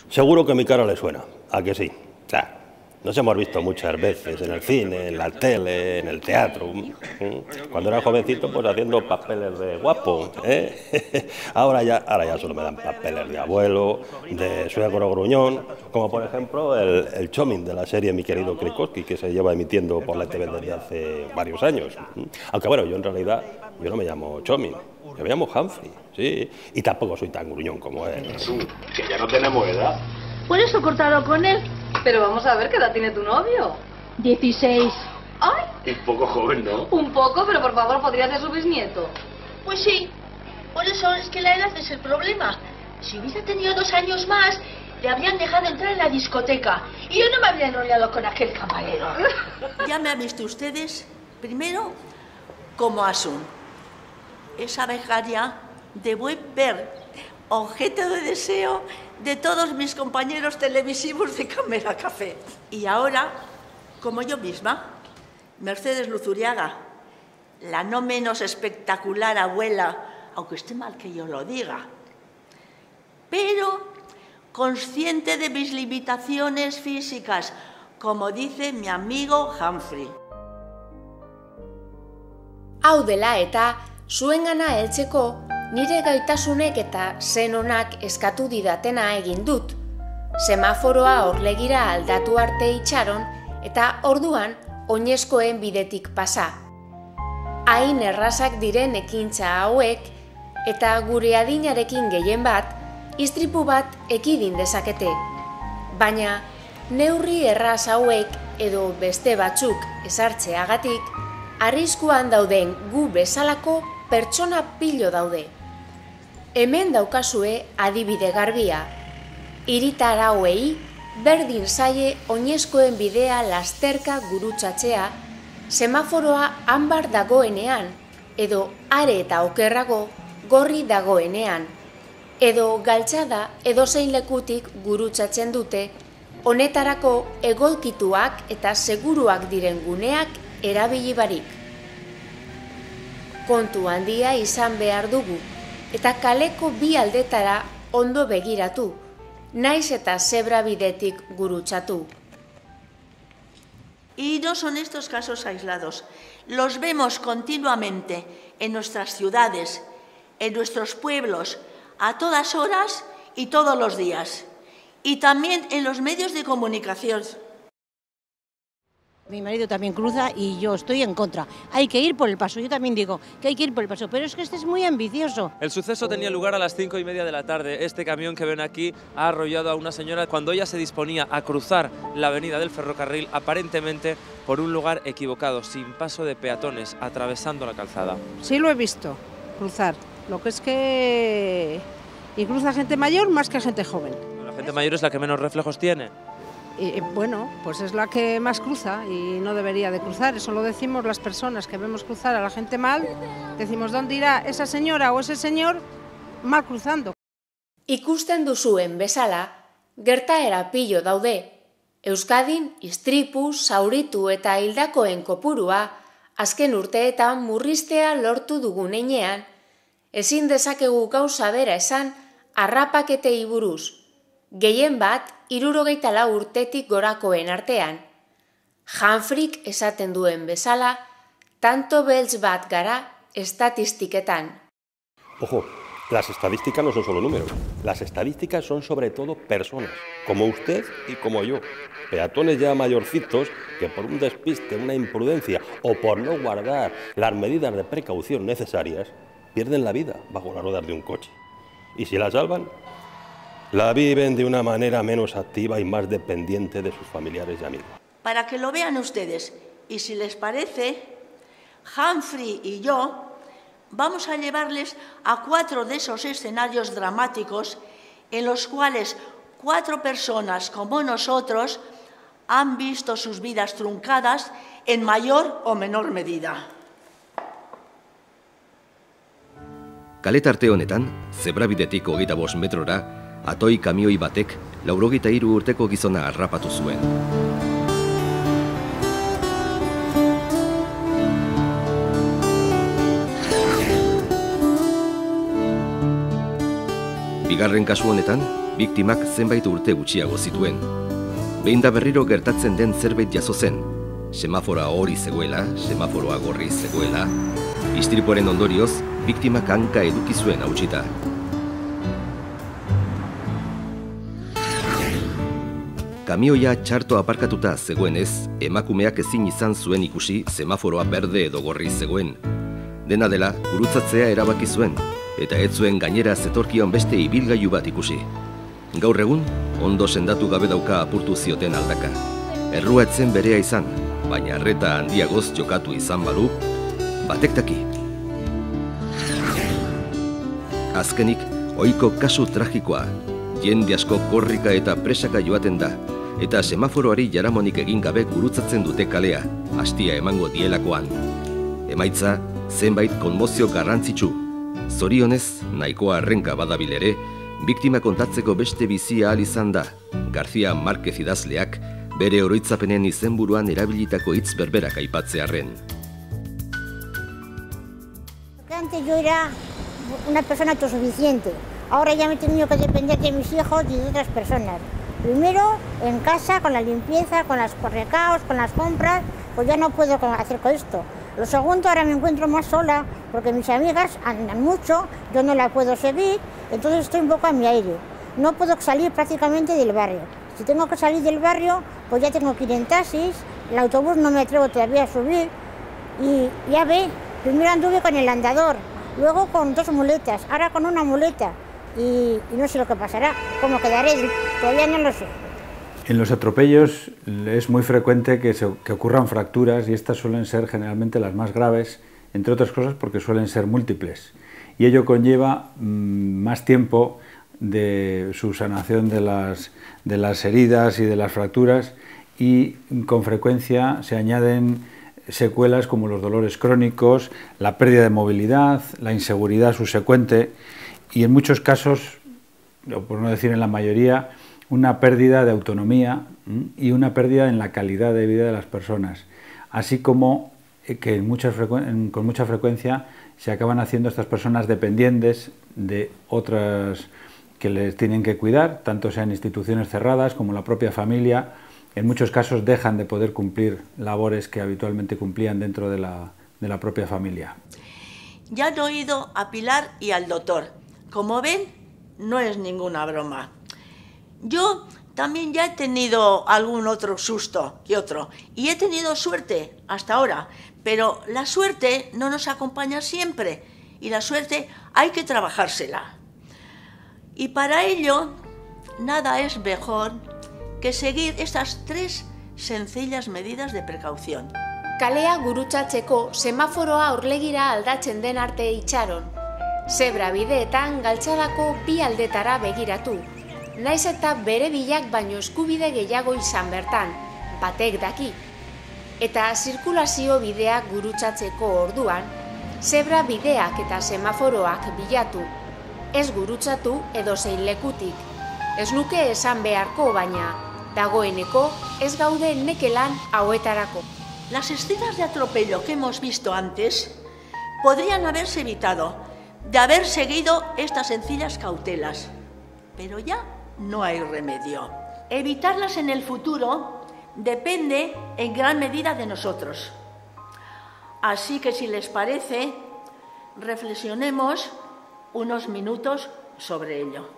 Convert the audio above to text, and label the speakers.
Speaker 1: Seguro que mi cara le suena, ¿a que sí? Claro, nos hemos visto muchas veces en el cine, en la tele, en el teatro. Cuando era jovencito, pues haciendo papeles de guapo, ¿eh? Ahora ya solo me dan papeles de abuelo, de suegro gruñón, como por ejemplo el Chomin de la serie Mi querido Krikoski, que se lleva emitiendo por la TV desde hace varios años. Aunque bueno, yo en realidad no me llamo Chomin, yo me llamo Humphrey, sí, y tampoco soy tan gruñón como él.
Speaker 2: Que ya no tenemos edad.
Speaker 3: Por eso he cortado con él.
Speaker 4: Pero vamos a ver qué edad tiene tu novio.
Speaker 3: 16.
Speaker 4: ¡Ay!
Speaker 2: Un poco joven, ¿no?
Speaker 4: Un poco, pero por favor, podría ser su bisnieto.
Speaker 3: Pues sí. Por eso es que la edad es el problema. Si hubiera tenido 2 años más, le habrían dejado entrar en la discoteca. Y yo no me habría enrollado con aquel camarero.
Speaker 5: Ya me han visto ustedes, primero, como Asun. Esa becaria de buen ver, objeto de deseo de todos mis compañeros televisivos de Cámara Café. Y ahora, como yo misma, Mercedes Luzuriaga, la no menos espectacular abuela, aunque esté mal que yo lo diga, pero consciente de mis limitaciones físicas, como dice mi amigo Humphrey.
Speaker 6: Hau dela eta, zuengana heltzeko, nire gaitasunek eta zenonak eskatu didatena egin dut. Semaforoa orlegira aldatu arte itxaron eta orduan oinezkoen bidetik pasa. Hain errazak diren ekintza hauek eta gure adinarekin gehien bat, istripu bat ekidin dezakete. Baina neurri erraz hauek edo beste batzuk ezartzeagatik, arriskuan dauden gu bezalako pertsona pilo daude. Hemen daukazue adibide garbia. Hiritar hauei berdin zaie oinezkoen bidea lasterka gurutzatzea, semaforoa anbar dagoenean, edo are eta okerrago gorri dagoenean, edo galtzada edozein lekutik gurutzatzen dute, honetarako egokituak eta seguruak diren guneak erabili barik. Kontu handia izan behar dugu, eta kaleko bi aldetara ondo begiratu, naiz eta zebra bidetik gurutzatu.
Speaker 5: Y no son estos casos aislados. Los vemos continuamente en nuestras ciudades, en nuestros pueblos, a todas horas y todos los días. Y también en los medios de comunicación.
Speaker 7: Mi marido también cruza y yo estoy en contra. Hay que ir por el paso. Yo también digo que hay que ir por el paso, pero es que este es muy ambicioso.
Speaker 8: El suceso tenía lugar a las 5:30 de la tarde. Este camión que ven aquí ha arrollado a una señora cuando ella se disponía a cruzar la avenida del ferrocarril, aparentemente por un lugar equivocado, sin paso de peatones, atravesando la calzada.
Speaker 7: Sí lo he visto cruzar. Lo que es que... Y cruza gente mayor más que gente joven.
Speaker 8: La gente mayor es la que menos reflejos tiene.
Speaker 7: Bueno, pues es la que más cruza y no debería de cruzar. Eso lo decimos las personas que vemos cruzar a la gente mal. Decimos, ¿dónde irá esa señora o ese señor mal cruzando?
Speaker 6: Ikusten duzuen bezala, gertaera pilo daude. Euskadin istripu, zauritu eta hildakoen kopurua azken urteetan murriztea lortu dugun heinean, ezin dezakegu gauza bera esan harrapaketei buruz. Gehien bat, 64 urtetik gorakoen artean. Humphreyk esaten duen bezala, tanto beltz bat gara estatistiketan.
Speaker 1: Ojo, las estadísticas no son solo números. Las estadísticas son sobre todo personas, como usted y como yo. Peatones ya mayorcitos que por un despiste, una imprudencia o por no guardar las medidas de precaución necesarias, pierden la vida bajo las ruedas de un coche. Y si la salvan, la viven de una manera menos activa y más dependiente de sus familiares y amigos.
Speaker 5: Para que lo vean ustedes, y si les parece, Humphrey y yo vamos a llevarles a 4 de esos escenarios dramáticos en los cuales 4 personas como nosotros han visto sus vidas truncadas en mayor o menor medida.
Speaker 9: Kaletarte honetan, zebrabidetik 25 metrora, atoi kamioi batek 83 urteko gizona harrapatu zuen. Bigarren kasu honetan, biktimak zenbait urte gutxiago zituen. Behin da berriro gertatzen den zerbait jazo zen. Semaforoa hori zegoela, semaforoa gorri zegoela. Istripuaren ondorioz, biktimak hanka eduki zuen hautsita. Kamioia txarto aparkatuta zegoenez, emakumeak ezin izan zuen ikusi semaforoa berde edo gorri zegoen. Dena dela, gurutzatzea erabaki zuen, eta ez zuen gainera zetorkion beste ibilgailu bat ikusi. Gaur egun, ondo sendatu gabe dauka apurtu zioten aldaka. Errua etzen berea izan, baina arreta handiagoz jokatu izan balu, batek daki. Azkenik, ohiko kasu tragikoa, jende asko korrika eta presaka joaten da, eta semaforoari jaramonik egin gabe gurutzatzen dute kalea, hastia emango dielakoan. Emaitza, zenbait konmozio garrantzitsu. Zorionez, nahikoa arrenka badabil ere, biktima kontatzeko beste bizia ahal izan da, García Márquez idazleak bere oroitzapenen izenburuan erabilitako hitz berberak aipatzearren.
Speaker 10: Antes yo era una persona autosuficiente, ahora ya me he tenido que depender de mis hijos y de otras personas. Primero, en casa, con la limpieza, con los recados, con las compras, pues ya no puedo hacer con esto. Lo segundo, ahora me encuentro más sola, porque mis amigas andan mucho, yo no la puedo seguir, entonces estoy un poco a mi aire. No puedo salir prácticamente del barrio. Si tengo que salir del barrio, pues ya tengo que ir en taxis, el autobús no me atrevo todavía a subir, y ya ve, primero anduve con el andador, luego con 2 muletas, ahora con una muleta. Y no sé lo que pasará, cómo quedaré, todavía no lo sé.
Speaker 11: En los atropellos es muy frecuente que ocurran fracturas y estas suelen ser generalmente las más graves, entre otras cosas porque suelen ser múltiples. Y ello conlleva más tiempo de subsanación de las heridas y de las fracturas y con frecuencia se añaden secuelas como los dolores crónicos, la pérdida de movilidad, la inseguridad subsecuente y en muchos casos, por no decir en la mayoría, una pérdida de autonomía y una pérdida en la calidad de vida de las personas, así como que con mucha frecuencia se acaban haciendo estas personas dependientes de otras que les tienen que cuidar, tanto sean instituciones cerradas como la propia familia. En muchos casos dejan de poder cumplir labores que habitualmente cumplían dentro de la propia familia.
Speaker 5: Ya han oído a Pilar y al doctor. Como ven, no es ninguna broma. Yo también ya he tenido algún otro susto que otro y he tenido suerte hasta ahora, pero la suerte no nos acompaña siempre y la suerte hay que trabajársela. Y para ello, nada es mejor que seguir estas 3 sencillas medidas de precaución.
Speaker 6: Kalea gurutzatzeko semaforoa aurlegira aldatzen den arte itxaron. Zebra bideetan galtzadako 2 aldetara begiratu. Naiz eta bere bilak baino eskubide gehiago izan bertan, batek daki. Eta zirkulazio bideak gurutzatzeko orduan, zebra bideak eta semaforoak bilatu. Ez gurutzatu edozein lekutik. Ez nuke esan beharko baina, dagoeneko ez gaude nekelan hauetarako.
Speaker 5: Las escenas de atropello que hemos visto antes podrían haberse evitado de haber seguido estas sencillas cautelas, pero ya no hay remedio. Evitarlas en el futuro depende en gran medida de nosotros. Así que si les parece, reflexionemos unos minutos sobre ello.